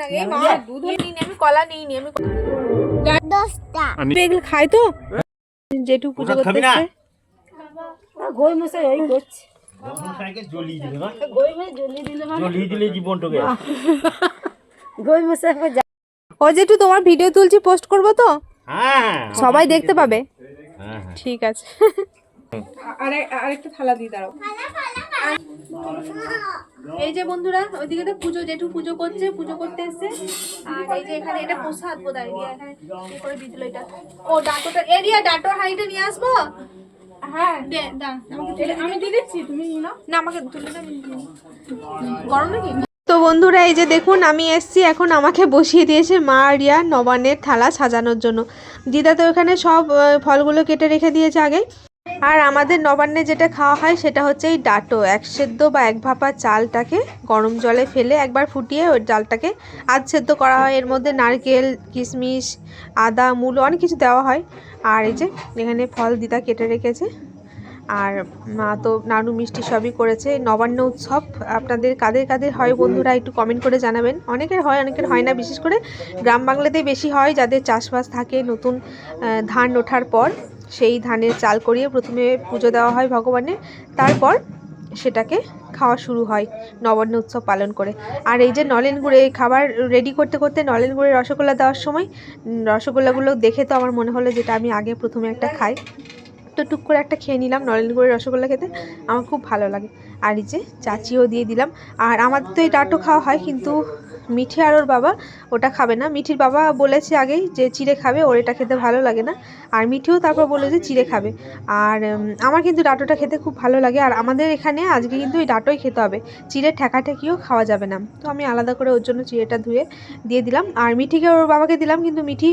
আগে মা দুধ নিই আমি কলা নিই নি আমি 10টা এগুলো খাই তো যেটু পুজো করতেছে গই মশাই এই করছে মশাইকে জ্বলিয়ে দিল না গই মশাই জ্বলিয়ে দিলে মানে জ্বলিয়ে দিলে জীবনটাকে গই মশাই ও যেটু তোমার ভিডিও তুলছি পোস্ট করব তো হ্যাঁ সবাই দেখতে পাবে হ্যাঁ ঠিক আছে আরেকটা থালা দিয়ে দাও এই যে বন্ধুরা ওইদিকে তো পুজো যেটু পুজো করছে পুজো করতে এসেছে আর এই যে এখানে এটা প্রসাদ বোধহয় রিয়া এখানে কি করে দিয়ে দিল এটা ও ডাটোটা এরিয়া ডাটোর হাঁড়িটা নিয়ে আসবো হ্যাঁ দে দাও আমি দিয়ে দিচ্ছি তুমি নাও না আমাকে তুলে দাও গরম নাকি তো বন্ধুরা এই যে দেখুন আমি এসছি এখন আমাকে বসিয়ে দিয়েছে মা রিয়া নবান্নের থালা সাজানোর জন্য দিদা তো এখানে সব ফলগুলো কেটে রেখে দিয়েছে আগে আর আমাদের নবান্নে যেটা খাওয়া হয় সেটা হচ্ছে এই ডাটো এক সেদ্ধ বা এক ভাপা চালটাকে গরম জলে ফেলে একবার ফুটিয়ে ওই ডালটাকে আধ সেদ্ধ করা হয় এর মধ্যে নারকেল কিশমিশ আদা মূলো অনেক কিছু দেওয়া হয় আর এই যে এখানে ফল দিদা কেটে রেখেছে আর মা তো নাড়ু মিষ্টি সবই করেছে নবান্ন উৎসব আপনাদের কাদের কাদের হয় বন্ধুরা একটু কমেন্ট করে জানাবেন অনেকের হয় অনেকের হয় না বিশেষ করে গ্রাম বাংলাতেই বেশি হয় যাদের চাষবাস থাকে নতুন ধান ওঠার পর সেই ধানের চাল করিয়ে প্রথমে পুজো দেওয়া হয় ভগবানের তারপর সেটাকে খাওয়া শুরু হয় নবান্ন উৎসব পালন করে আর এই যে নলেন গুড়ে খাবার রেডি করতে করতে নলেন গুড়ে রসগোল্লা দেওয়ার সময় রসগোল্লাগুলো দেখে তো আমার মনে হলো যেটা আমি আগে প্রথমে একটা খাই তো টুক করে একটা খেয়ে নিলাম নলেন গুড়ের রসগোল্লা খেতে আমার খুব ভালো লাগে আর এই যে চাচিও দিয়ে দিলাম আর আমাদের তো এই ডাটো খাওয়া হয় কিন্তু মিঠি আর ওর বাবা ওটা খাবে না মিঠির বাবা বলেছে আগেই যে চিড়ে খাবে ওর এটা খেতে ভালো লাগে না আর মিঠিও তারপর বলে যে চিড়ে খাবে আর আমার কিন্তু ডাটোটা খেতে খুব ভালো লাগে আর আমাদের এখানে আজকে কিন্তু এই ডাটোই খেতে হবে চিড়ের ঠেকাঠেকিও খাওয়া যাবে না তো আমি আলাদা করে ওর জন্য চিড়েটা ধুয়ে দিয়ে দিলাম আর মিঠিকে ওর বাবাকে দিলাম কিন্তু মিঠি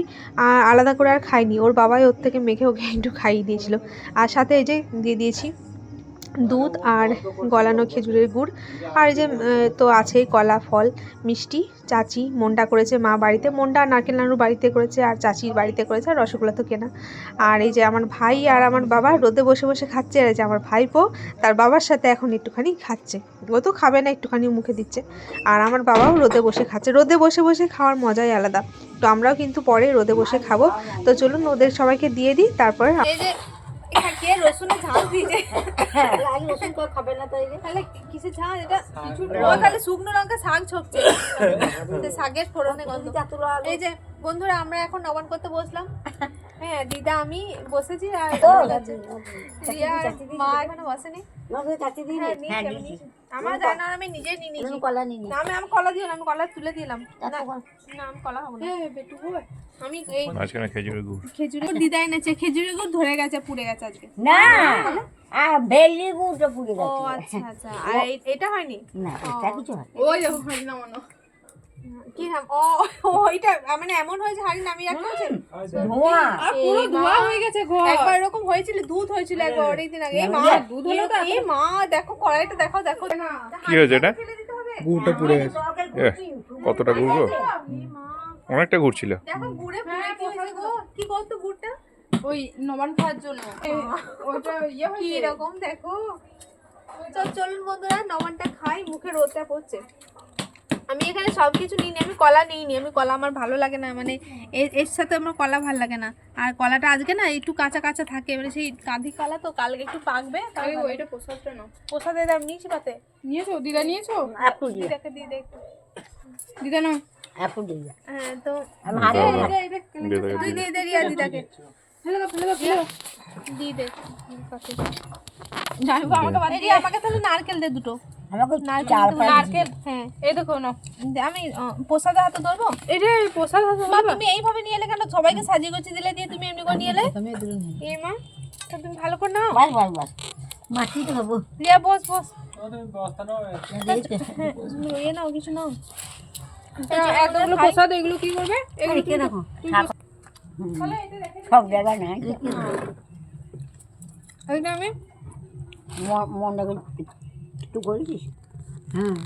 আলাদা করে আর খায়নি ওর বাবাই ওর থেকে মেখে ওকে একটু খাইয়ে দিয়েছিল আর সাথে এই যে দিয়ে দিয়েছি দুধ আর গলানো খেজুরের গুড় আর এই যে তো আছেই কলা ফল মিষ্টি চাচি মন্ডা করেছে মা বাড়িতে মন্ডা আর নারকেল নাড়ু বাড়িতে করেছে আর চাচির বাড়িতে করেছে আর রসগোল্লা তো কেনা আর এই যে আমার ভাই আর আমার বাবা রোদে বসে বসে খাচ্ছে আর এই যে আমার ভাইপো তার বাবার সাথে এখন একটুখানি খাচ্ছে ও তো খাবে না একটুখানি মুখে দিচ্ছে আর আমার বাবাও রোদে বসে খাচ্ছে রোদে বসে বসে খাওয়ার মজাই আলাদা তো আমরাও কিন্তু পরে রোদে বসে খাবো তো চলুন ওদের সবাইকে দিয়ে দিই তারপরে কে রসুনের ঝাল দিয়েছে রসুন তো খাবে না তাই তাহলে কিসের ঝাল এটা কিছু ও তাহলে শুকনো লঙ্কা শাক ছকছে শাকের ফোড়নে গন্ধ এই যে বন্ধুরা আমরা এখন নবান করতে বসলাম হ্যাঁ দিদা আমি বসেছি আর রিয়া মা এখানে বসেনি আমার জানা আমি নিজে নিয়ে নিয়েছি কলা নিয়ে না আমি কলা দিও না আমি কলা তুলে দিলাম না আমি কলা হবো না আমি এই মাঝখানে খেজুরের গুড় দিদা এনেছে খেজুরের গুড় ধরে গেছে পুড়ে গেছে আজকে না বেলি গুড়টা পুড়ে ও গেছে আচ্ছা আর এটা হয়নি না এটা কিছু হয় ওই দেখো হয় না মনে কি নাম ও ওইটা মানে এমন হয়েছে হাড়ি নামিয়ে রাখতে হচ্ছে ধোঁয়া আর পুরো ধোঁয়া হয়ে গেছে ঘর একবার এরকম হয়েছিল দুধ হয়েছিল একবার অনেকদিন আগে এই মা দুধ হলো তো এই মা দেখো কড়াইটা দেখো দেখো কি হয়েছে এটা গুড়টা পুড়ে গেছে কতটা গুড় গো অনেকটা গুড় ছিল দেখো গুড়ে পুড়ে গেছে গো কি বলতো গুড়টা ওই নবান খাওয়ার জন্য ওটা ইয়ে কি এরকম দেখো চলুন বন্ধুরা নবানটা খাই মুখে রোদটা পড়ছে আমি এখানে সব কিছু নিইনি আমি কলা নিইনি আমি কলা আমার ভালো লাগে না মানে এর সাথে আমার কলা ভালো লাগে না আর কলাটা আজকে না একটু কাঁচা কাঁচা থাকে মানে সেই কাঁধি কলা তো কালকে একটু পাকবে তাই ওইটা প্রসাদটা নাও প্রসাদের দাম নিয়েছি পাতে নিয়েছো দিদা নিয়েছো আপু দিদাকে দিয়ে দে একটু দিদা নাও আপু দিয়ে হ্যাঁ তো দিয়ে দিয়ে দে রিয়া দিদাকে ফেলে দাও দিয়ে দে আমাকে তাহলে নারকেল দে দুটো আমাকে নারকেল হ্যাঁ এই দেখো না আমি প্রসাদের হাতে ধরবো এই যে প্রসাদ হাতে তুমি এইভাবে নিয়ে এলে কেন সবাইকে সাজিয়ে গুছিয়ে দিলে দিয়ে তুমি এমনি করে নিয়ে এলে এই মা তুমি ভালো করে নাও বাস মাটি তো হবো রিয়া বস এ নাও কিছু নাও এতগুলো প্রসাদ এগুলো কি করবে এগুলো কে রাখো সব জায়গায় না এইটা আমি মনটা একটু করেছিস হ্যাঁ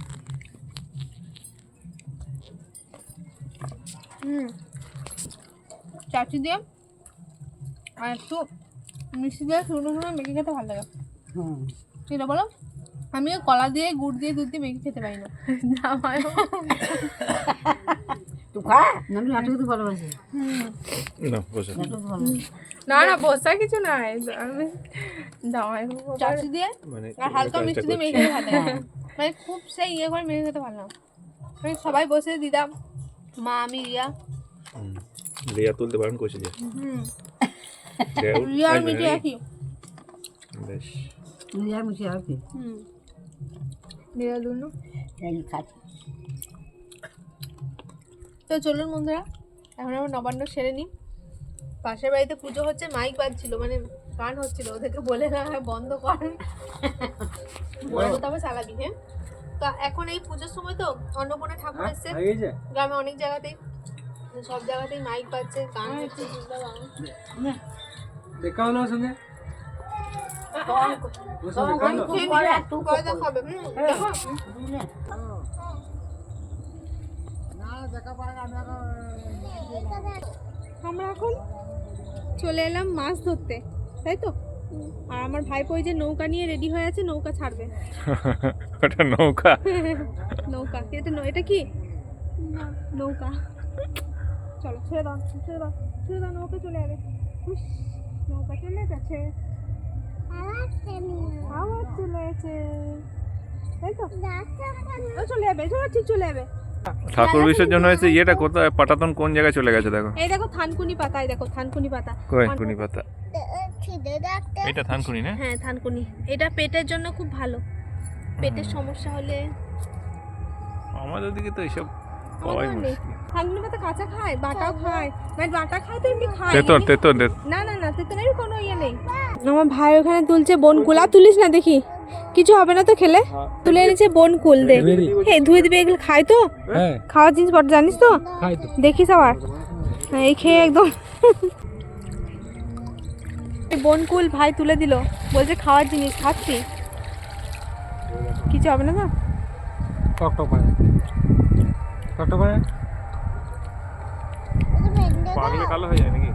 চাচি দিয়ে আর একটু মিষ্টি দিয়ে শুকনো শুকনো মেখে খেতে ভালো লাগে এটা বলো আমি কলা দিয়ে গুড় দিয়ে দুধ দিয়ে মেখে খেতে পারি না খা আমি নাটক তো ভালোবাসি না বসে নাটক ভালোবাসি না না বসা কিছু নাই আমি জামাই চাচি দিয়ে মানে আর হালকা মিষ্টি দিয়ে মেখে খেতে মানে খুব সেই ইয়ে করে মেখে খেতে ভালো না মানে সবাই বসে দিদাম মা আমি রিয়া রিয়া তুলতে বারণ করছে যে রিয়া আর মিঠি একই বেশ তুই আর মিশে আর কি রিয়া দুনু এই খাচ্ছি তো চলুন বন্ধুরা এখন আমরা নবান্ন সেরে নিই পাশের বাড়িতে পুজো হচ্ছে মাইক বাজছিল মানে গান হচ্ছিল ওদেরকে বলে না বন্ধ কর বলবো তবে চালাবি হ্যাঁ তো এখন এই পুজোর সময় তো অন্নপূর্ণা ঠাকুর এসছে গ্রামে অনেক জায়গাতেই সব জায়গাতেই মাইক বাজছে গান হচ্ছে দেখা হলো ওর সঙ্গে করে দেখাবে দেখো আমরা এখন চলে এলাম মাছ ধরতে তাই তো আর আমার ভাইপো ওই যে নৌকা নিয়ে রেডি হয়ে আছে নৌকা ছাড়বে ওটা নৌকা নৌকা এটা কি নৌকা চলো ছেড়ে দাও ছেড়ে দাও ছেড়ে দাও নৌকা চলে যাবে হুস, নৌকা চলে গেছে আবার চলে গেছে তাই তো ও চলে যাবে চলো ঠিক চলে যাবে ঠাকুর বিসর্জন হয়েছে ইয়েটা কোথায় পাটাতন কোন জায়গায় চলে গেছে দেখো এই দেখো থানকুনি পাতা এই দেখো থানকুনি পাতা কই কুনি পাতা এটা থানকুনি না হ্যাঁ থানকুনি এটা পেটের জন্য খুব ভালো পেটের সমস্যা হলে আমাদের দিকে তো এইসব পাওয়াই মুশকিল থানকুনি পাতা কাঁচা খায় বাটাও খায় মানে বাটা খায় তো এমনি খায় তেতন তেতন না না না তেতনের কোনো ইয়ে নেই আমার ভাই ওখানে তুলছে বনকুল আর তুলিস না দেখি কিছু হবে না তো খেলে তুলে এনেছে বনকুল দে হে ধুয়ে দিবে এগুলো খায় তো হ্যাঁ খাওয়ার জিনিস বড় জানিস তো খাই তো দেখিস আবার হ্যাঁ, এই খেয়ে একদম এই বনকুল ভাই তুলে দিল বলছে খাওয়ার জিনিস খাচ্ছি কিছু হবে না তো টক পারে টক পারে পাগলে কালো হয়ে যায় নাকি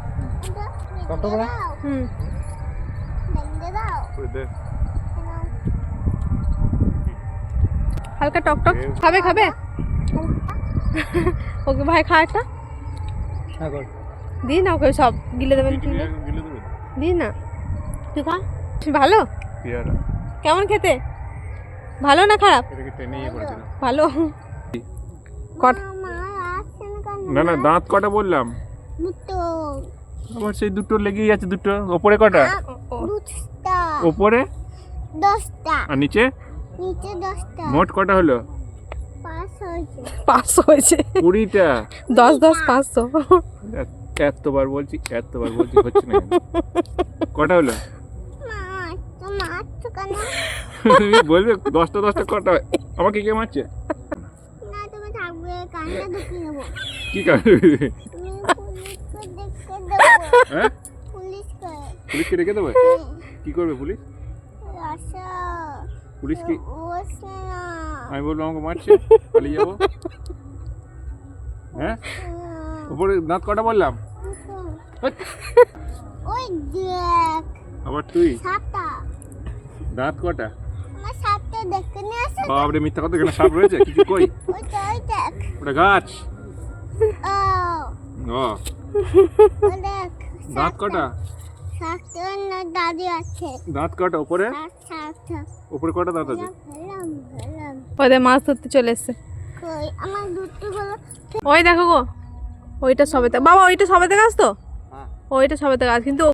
টক পারে হুম ওই দেখ হালকা টক টক খাবে খাবে ওকে ভাই খা একটা হ্যাঁ কর দিই না ওকে সব গিলে দেবেন গিলে দেবে দিই না তুই খা ভালো পেয়ারা কেমন খেতে ভালো না খারাপ এটাকে টেনে ইয়ে করেছিল ভালো কট না না দাঁত কটা বললাম আবার সেই দুটো লেগেই আছে দুটো ওপরে কটা ওপরে 10টা আর নিচে নিচে 10টা মোট কটা হলো 500 হয়েছে 20টা 10 500 এতবার বলছি হচ্ছে না কেন? কটা হলো মাছ কেন তুমি বলবে 10টা কটা হয়? আমাকে কে মারছে না তুমি থাকবে কানটা ঢুকিয়ে দেবো কি কারণে তুমি পুলিশকে দেখতে দেবো হ্যাঁ পুলিশকে পুলিশকে রেখে দেবে কি করবে পুলিশ আশা পুলিশ কি ওসে না আমি বলবো আমাকে মারছে পালিয়ে যাবো হ্যাঁ উপরে দাঁত কটা বললাম হেৎ, ওই দেখ আবার তুই সাপটা দাঁত কটা আমার সাপটা দেখতে নিয়ে আসে বাবরে মিথ্যা কথা এখানে সাপ রয়েছে কিছু কই ওই দেখ ওটা গাছ ও ও ওই দেখ দাঁত কটা সাপটা না দাদি আছে দাঁত কটা উপরে সাপটা উপরে কটা দাঁত আছে গেলাম ওদের মাছ ধরতে চলে এসছে কই আমার দুটো হলো ওই দেখো গো ওইটা সবেতে বাবা ওইটা সবেতে গাছ তো ওইটা সবেতে গাছ কিন্তু